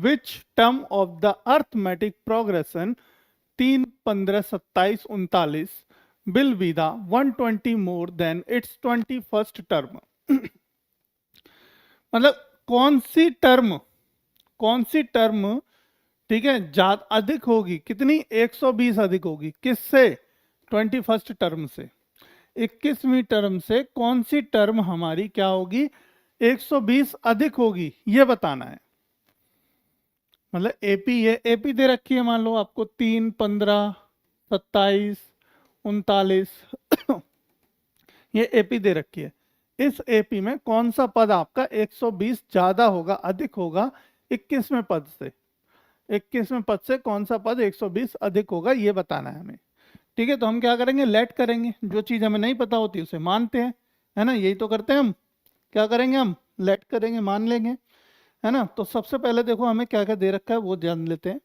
Which term of the arithmetic progression 3, 15, 27, 39 will be the 120 more than its 21st term. मतलब कौन सी term, ठीक है, ज्यादा अधिक होगी, कितनी, 120 अधिक होगी, किससे, 21st टर्म से, 21वीं टर्म से कौन सी टर्म हमारी क्या होगी, 120 अधिक होगी, ये बताना है। मतलब एपी, ये एपी दे रखी है, मान लो आपको 3, 15, 27, 39 ये एपी दे रखी है। इस एपी में कौन सा पद आपका 120 ज्यादा होगा, अधिक होगा 21वें पद से, 21वें पद से कौन सा पद 120 अधिक होगा, ये बताना है हमें। ठीक है, तो हम क्या करेंगे, लेट करेंगे, जो चीज हमें नहीं पता होती उसे मानते हैं, है ना, यही तो करते हैं हम। क्या करेंगे हम, लेट करेंगे, मान लेंगे, है ना। तो सबसे पहले देखो हमें क्या क्या दे रखा है वो जान लेते हैं।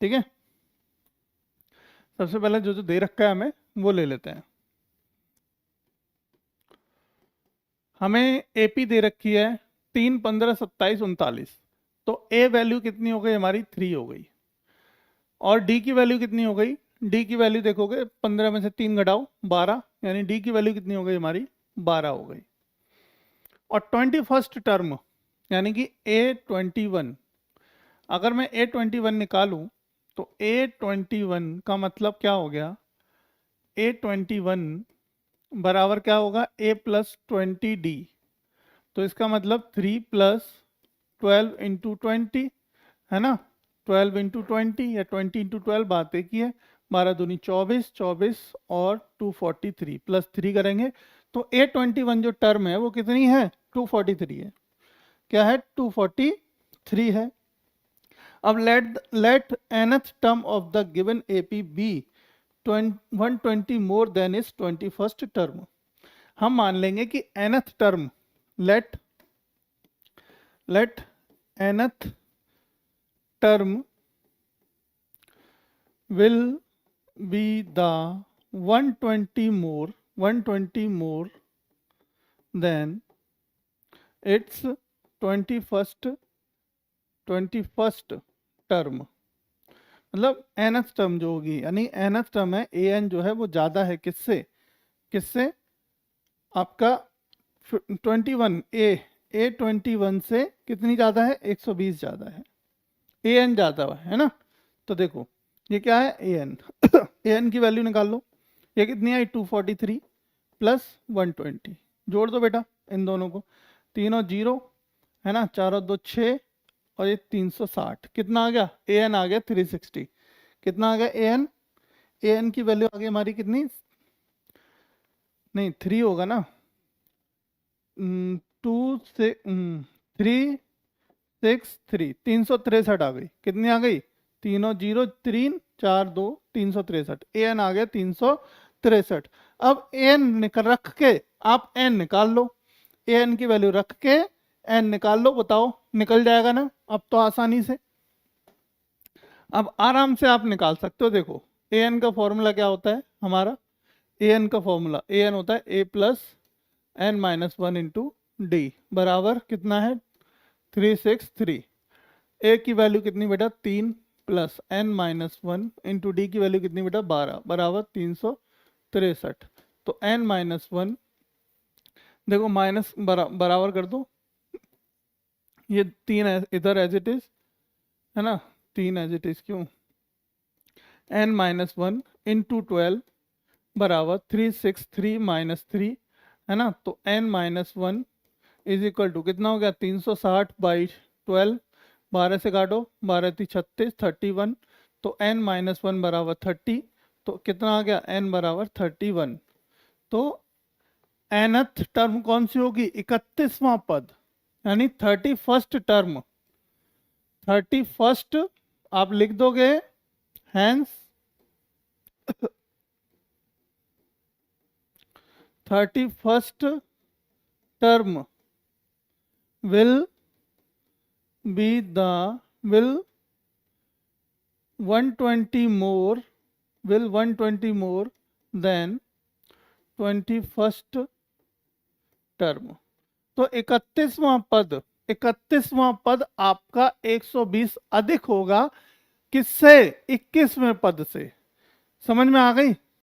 ठीक है, सबसे पहले जो जो दे रखा है हमें वो ले लेते हैं। हमें एपी दे रखी है 3, 15, 27, 39। तो ए वैल्यू कितनी हो गई हमारी, 3 हो गई। और डी की वैल्यू कितनी हो गई, डी की वैल्यू देखोगे 15 में से 3 घटाओ 12, यानी डी की वैल्यू कितनी हो गई हमारी, 12 हो गई। और 21st टर्म यानी कि A21, अगर मैं A21 निकालूं तो A21 का मतलब क्या हो गया, A21 बराबर क्या होगा, A+20D। तो इसका मतलब 3 + 12 × 20, है ना, 12 × 20 या 20 × 12, बात एक ही है। 12 दूनी 24, 24 और 243 +3 करेंगे तो A21 जो टर्म है वो कितनी है, 243 है। क्या है, 243 है। अब let nth term of the given AP be 120 more than is 21st term. हम मान लेंगे कि nth term, let nth term will be the 120 more than its 21st term. मतलब nth टर्म जो होगी, यानी nth टर्म है an जो है वो ज्यादा है किससे आपका 21 A21 से कितनी ज्यादा है, 120 ज्यादा है, an ज्यादा है ना। तो देखो ये क्या है, an an की वैल्यू निकाल लो, ये कितनी आई, 243 + 120, जोड़ दो बेटा इन दोनों को, तीनों 0, है ना, 4 और 2 6 और ये 360, कितना आ गया, an आ गया 360। कितना आ गया an की वैल्यू आ गई हमारी कितनी, नहीं 3 होगा ना, 2 से 3 6 3 363 आ गई, कितनी आ गई, तीनों 0, 3 4 2 363, an आ गया 363। अब an रख के आप n निकाल लो, an की वैल्यू रख के n निकाल लो, बताओ निकल जाएगा ना, अब तो आसानी से, अब आराम से आप निकाल सकते हो। देखो an का फॉर्मूला क्या होता है हमारा, an का फॉर्मूला, an होता है a + n - 1 × d बराबर कितना है, 363। a की वैल्यू कितनी बेटा, 3 + n - 1 × d की वैल्यू कितनी बेटा, 12 बराबर 363। तो n - 1 देखो माइनस बराबर कर दो, ये 3 इधर एज इट इज, है ना, 3 एज इट इज क्यों, n - 1 × 12 बराबर 363 - 3, है ना। तो n - 1 इज इक्वल टू कितना हो गया, 360/12, 12 से काटो, 12 × 36 31, तो n - 1 बराबर 30, तो कितना आ गया, n बराबर 31। तो nth टर्म कौन सी होगी, 31वां पद, यानी 31st टर्म, 31st आप लिख दोगे, hence 31st term will be the 120 more than 21st term. तो 31वां पद 31वां पद आपका 120 अधिक होगा किससे? 21वें पद से। समझ में आ गई?